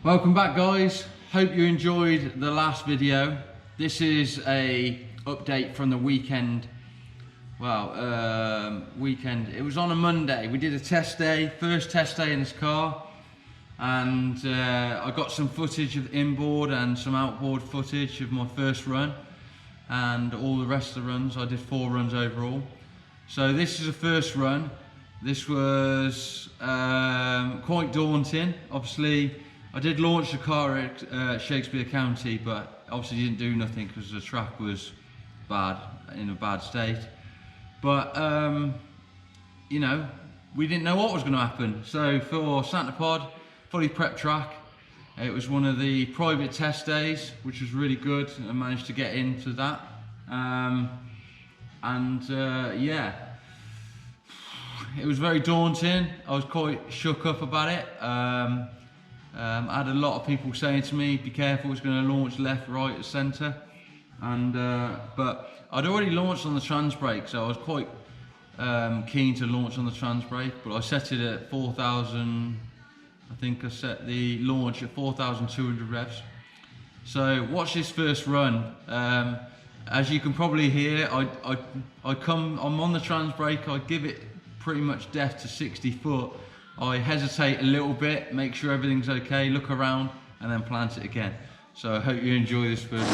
Welcome back, guys. Hope you enjoyed the last video. This is a update from the weekend. Weekend. It was on a Monday. We did a test day, first test day in this car, and I got some footage of inboard and some outboard footage of my first run, and all the rest of the runs. I did 4 runs overall. So this is the first run. This was quite daunting. Obviously, I did launch the car at Shakespeare County, but obviously didn't do nothing because the track was bad, in a bad state. But you know, we didn't know what was going to happen. So for Santa Pod, fully prepped track. It was one of the private test days, which was really good. I managed to get into that, yeah, it was very daunting. I was quite shook up about it. I had a lot of people saying to me, be careful, it's going to launch left, right, centre. And but I'd already launched on the trans brake, so I was quite keen to launch on the trans brake, but I set it at 4,000, I think I set the launch at 4,200 revs. So watch this first run. As you can probably hear, I'm on the trans brake, I give it pretty much death to 60 foot. I hesitate a little bit, make sure everything's okay, look around, and then plant it again. So I hope you enjoy this first.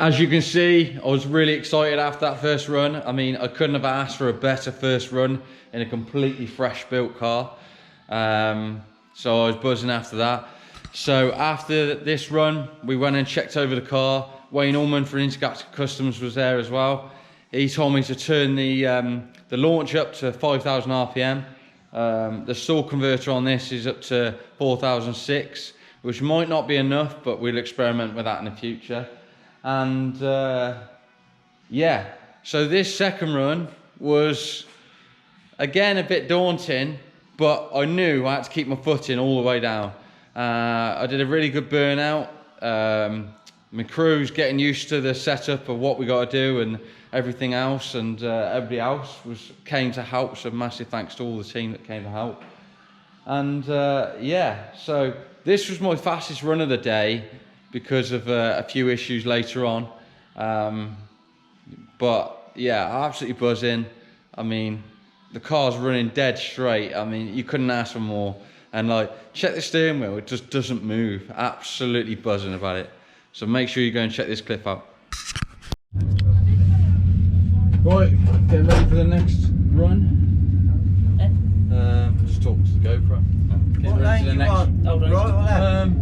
As you can see, I was really excited after that first run. I mean, I couldn't have asked for a better first run in a completely fresh built car. So I was buzzing after that. So after this run, we went and checked over the car. Wayne Allman from Intergalactic Customs was there as well. He told me to turn the launch up to 5,000 RPM. The stall converter on this is up to 4,006, which might not be enough, but we'll experiment with that in the future. And yeah, so this second run was again a bit daunting, but I knew I had to keep my foot in all the way down. I did a really good burnout. My crew's getting used to the setup of what we got to do and everything else, and everybody else came to help, so massive thanks to all the team that came to help. And yeah, so this was my fastest run of the day because of a few issues later on, but yeah, absolutely buzzing. I mean, the car's running dead straight. I mean, you couldn't ask for more. And like, check the steering wheel, it just doesn't move. Absolutely buzzing about it. So make sure you go and check this clip out. Right, getting ready for the next run. Just talk to the GoPro. Getting ready for the next. Right or left?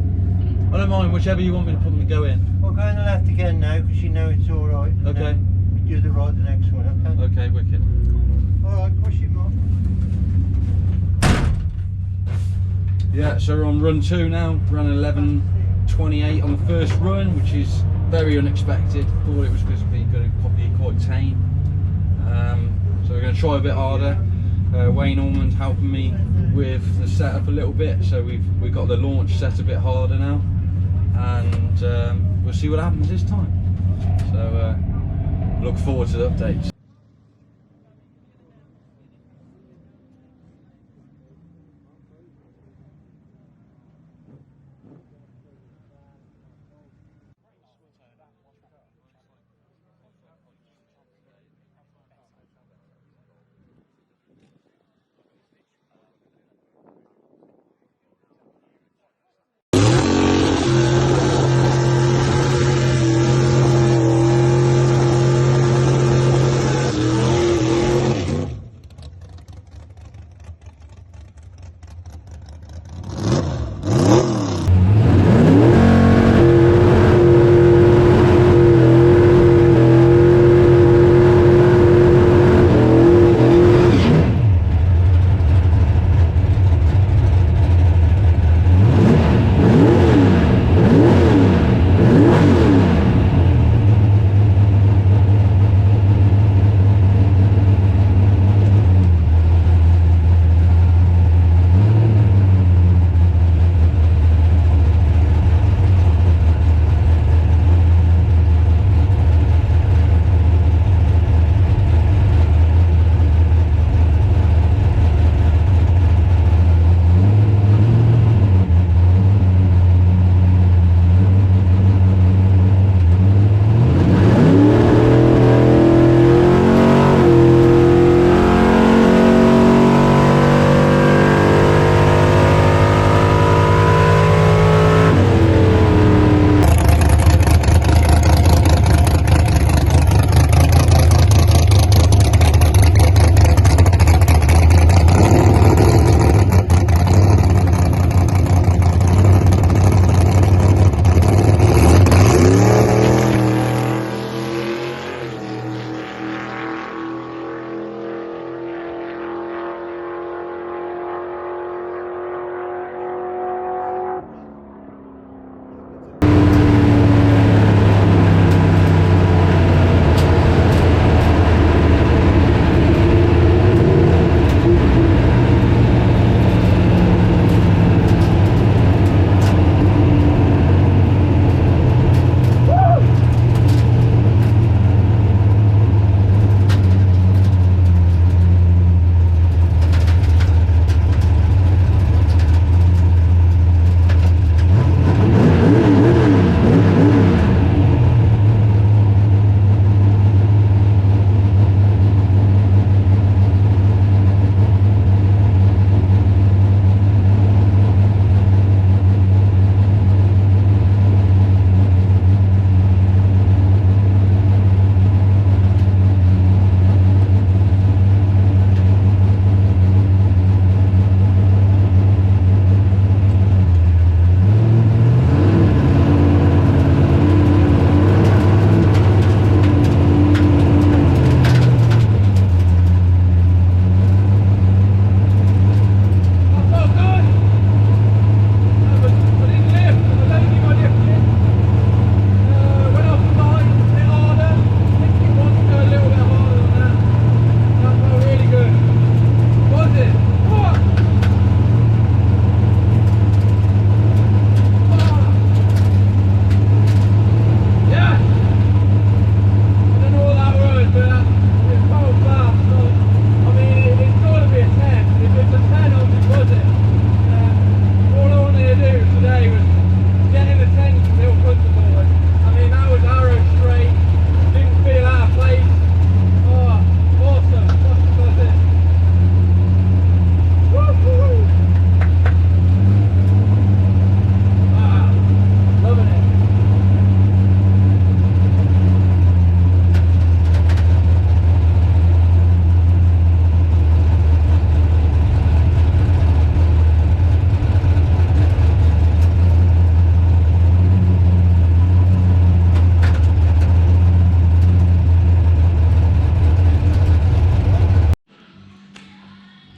I don't mind, whichever you want me to put me go in. We'll go on the left again now because you know it's all right. Okay. We do the right the next one, okay? Okay, wicked. All right, push it more. Yeah, so we're on run 2 now. Ran 11:28 on the first run, which is very unexpected. Thought it was going to be probably quite tame. So we're going to try a bit harder. Wayne Allman's helping me with the setup a little bit, so we've got the launch set a bit harder now, and we'll see what happens this time. So look forward to the updates.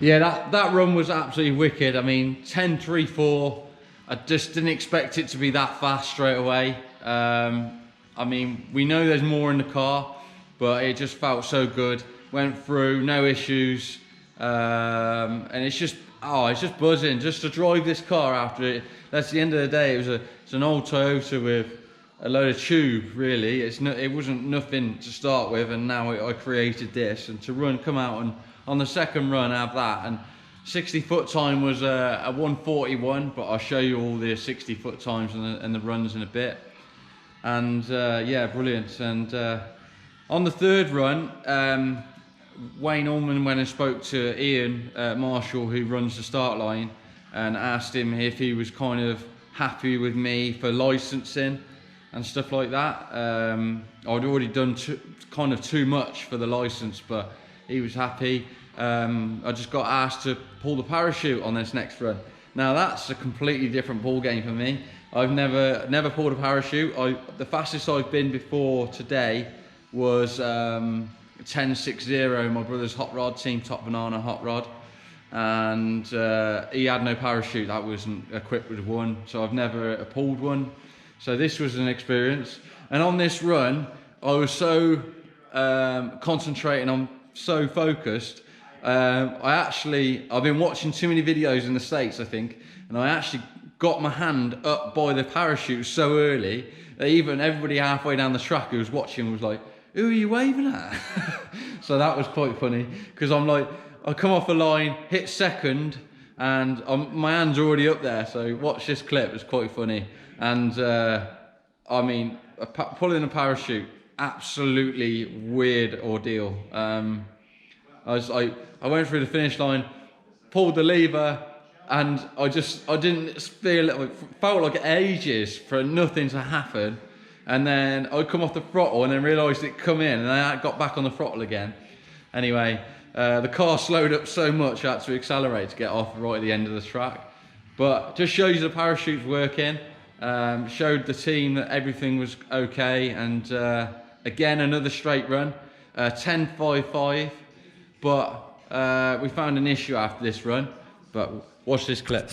Yeah, that run was absolutely wicked. I mean, 10.34. I just didn't expect it to be that fast straight away. I mean, we know there's more in the car, but it just felt so good. Went through, no issues, and it's just buzzing just to drive this car after it. That's the end of the day. It's an old Toyota with a load of tube, really. It wasn't nothing to start with, and now I created this, and to come out and on the second run have that. And 60 foot time was a 1:41, but I'll show you all the 60 foot times and the runs in a bit. And yeah, brilliant. And on the third run, Wayne Allman went and spoke to Ian Marshall, who runs the start line, and asked him if he was kind of happy with me for licensing and stuff like that. I'd already done kind of too much for the license, but he was happy. I just got asked to pull the parachute on this next run. Now that's a completely different ball game for me. I've never pulled a parachute. The fastest I've been before today was 10.60, my brother's hot rod, Team Top Banana hot rod, and he had no parachute. That wasn't equipped with one, so I've never pulled one. So this was an experience. And on this run, I was so concentrating, I'm so focused. I've been watching too many videos in the States, I think, and I actually got my hand up by the parachute so early that even everybody halfway down the track who was watching was like, "Who are you waving at?" So that was quite funny, because I'm like, I come off the line, hit second, and my hand's already up there. So watch this clip, it's quite funny. And I mean, pulling a parachute, absolutely weird ordeal. I went through the finish line, pulled the lever, and I didn't feel it. Felt like ages for nothing to happen. And then I come off the throttle and then realised it come in, and I got back on the throttle again. Anyway, the car slowed up so much I had to accelerate to get off right at the end of the track. But just shows you the parachute's working. Showed the team that everything was okay, and again another straight run, 10.55. But we found an issue after this run. But watch this clip.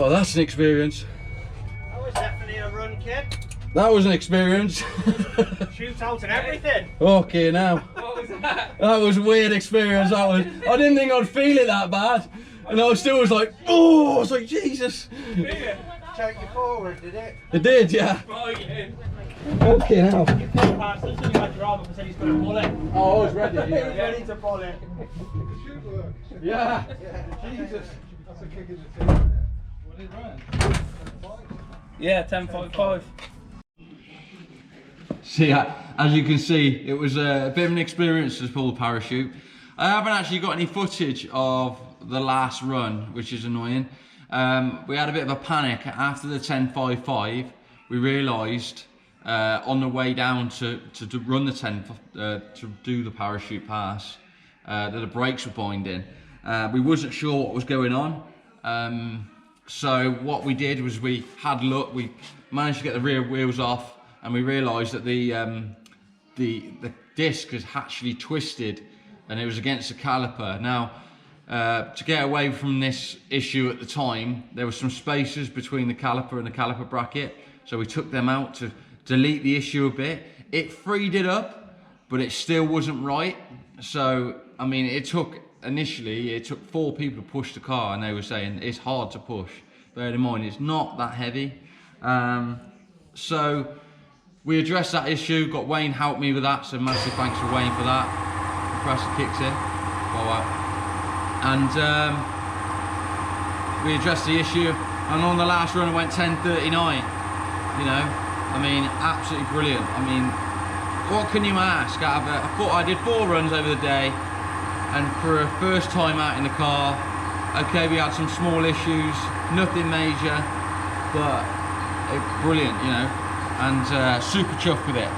Well, that's an experience. That was definitely a run, kid. That was an experience. Shoot out and everything. Okay, now. What was that? That was a weird experience. That was. I didn't think I'd feel it that bad, and I still was like, oh, I was like, Jesus. Take you forward, did it? It did, yeah. Okay, now. You came past us and you had your arm up and said he's going to pull it. Oh, I was ready. He's Yeah. ready to pull it. Yeah. Jesus. That's a kick in the teeth. What did it run? Yeah, 10.5. See, as you can see, it was a bit of an experience to pull the parachute. I haven't actually got any footage of the last run, which is annoying. We had a bit of a panic after the 10.55. We realised on the way down to run the 10 to do the parachute pass that the brakes were binding. We wasn't sure what was going on. So what we did was we had luck. We managed to get the rear wheels off, and we realised that the disc has actually twisted, and it was against the caliper. Now, to get away from this issue at the time, there were some spaces between the caliper and the caliper bracket, so we took them out to delete the issue a bit. It freed it up, but it still wasn't right. So, I mean, initially it took 4 people to push the car, and they were saying it's hard to push. Bear in mind, it's not that heavy. So we addressed that issue, got Wayne helped me with that, so massive thanks to Wayne for that. Compressor kicks in. Wow. And we addressed the issue, and on the last run it went 10.39. You know, I mean, absolutely brilliant. I mean, what can you ask? I did 4 runs over the day, and for a first time out in the car, okay, we had some small issues, nothing major, but brilliant, you know, and super chuffed with it.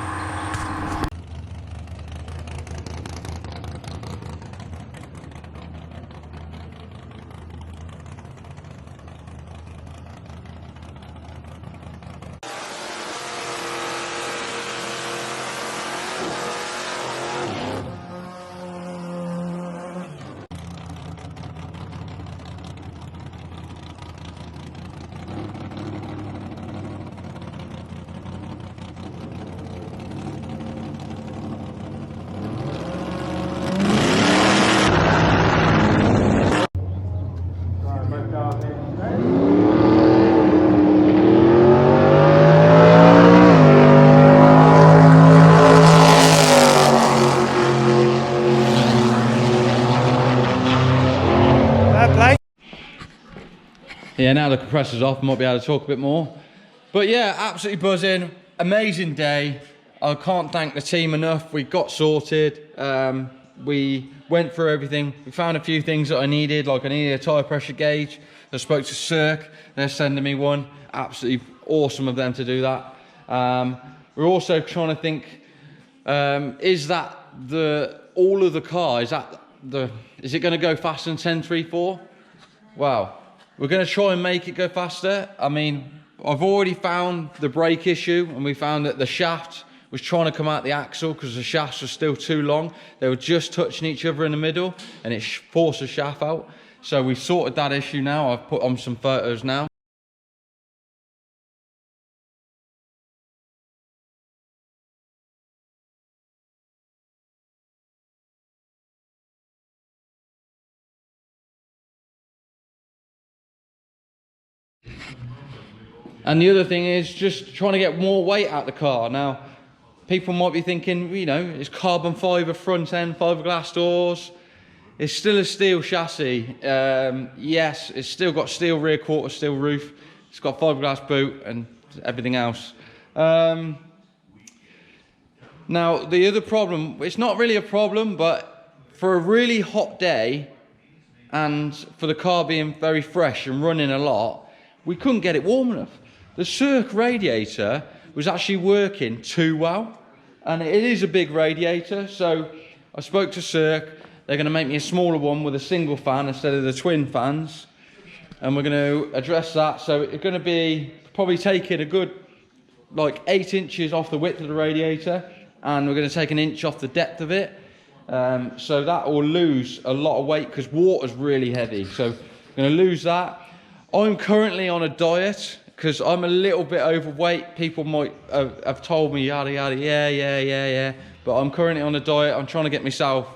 Yeah, now the compressor's off, I might be able to talk a bit more. But yeah, absolutely buzzing, amazing day. I can't thank the team enough. We got sorted, we went through everything. We found a few things that I needed, like I needed a tyre pressure gauge. I spoke to Cirque, they're sending me one. Absolutely awesome of them to do that. We're also trying to think, is that all of the car, is it gonna go faster than 10.34? Wow. We're going to try and make it go faster. I mean, I've already found the brake issue, and we found that the shaft was trying to come out the axle because the shafts were still too long. They were just touching each other in the middle, and it forced the shaft out. So we've sorted that issue now. I've put on some photos now. And the other thing is just trying to get more weight out the car. Now, people might be thinking, you know, it's carbon fibre front end, fiberglass doors. It's still a steel chassis. Yes, it's still got steel rear quarter, steel roof. It's got fiberglass boot and everything else. Now, the other problem, it's not really a problem, but for a really hot day and for the car being very fresh and running a lot, we couldn't get it warm enough. The Cirque radiator was actually working too well, and it is a big radiator, so I spoke to Cirque. They're going to make me a smaller one with a single fan instead of the twin fans, and we're going to address that. So it's going to be probably taking a good like 8 inches off the width of the radiator, and we're going to take an inch off the depth of it, so that will lose a lot of weight because water's really heavy, so we're going to lose that. I'm currently on a diet because I'm a little bit overweight. People might have told me yada yada, yeah. But I'm currently on a diet. I'm trying to get myself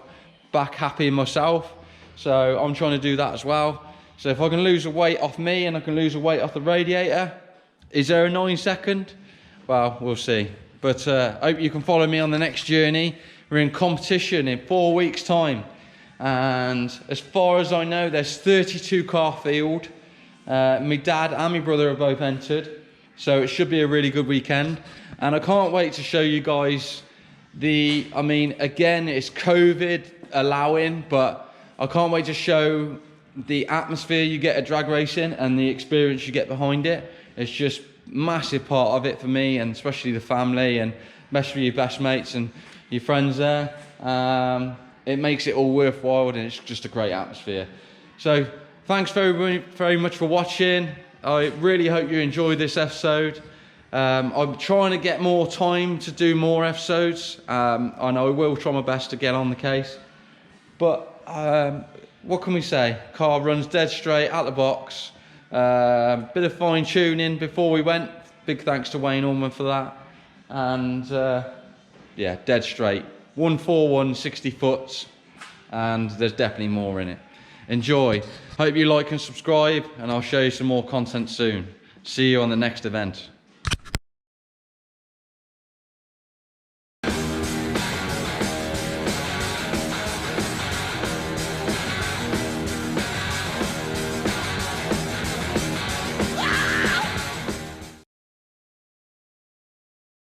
back happy in myself. So I'm trying to do that as well. So if I can lose the weight off me and I can lose the weight off the radiator, is there a 9-second? Well, we'll see. But I hope you can follow me on the next journey. We're in competition in 4 weeks' time. And as far as I know, there's 32 car field. My dad and my brother are both entered. So it should be a really good weekend. And I can't wait to show you guys I mean, again, it's COVID allowing, but I can't wait to show the atmosphere you get at drag racing and the experience you get behind it. It's just massive part of it for me, and especially the family, and especially your best mates and your friends there. It makes it all worthwhile, and it's just a great atmosphere. So thanks very much for watching. I really hope you enjoyed this episode. I'm trying to get more time to do more episodes, and I will try my best to get on the case. But what can we say? Car runs dead straight out the box. Bit of fine tuning before we went. Big thanks to Wayne Allman for that. And yeah, dead straight. 141 60 foots, and there's definitely more in it. Enjoy. Hope you like and subscribe, and I'll show you some more content soon. See you on the next event.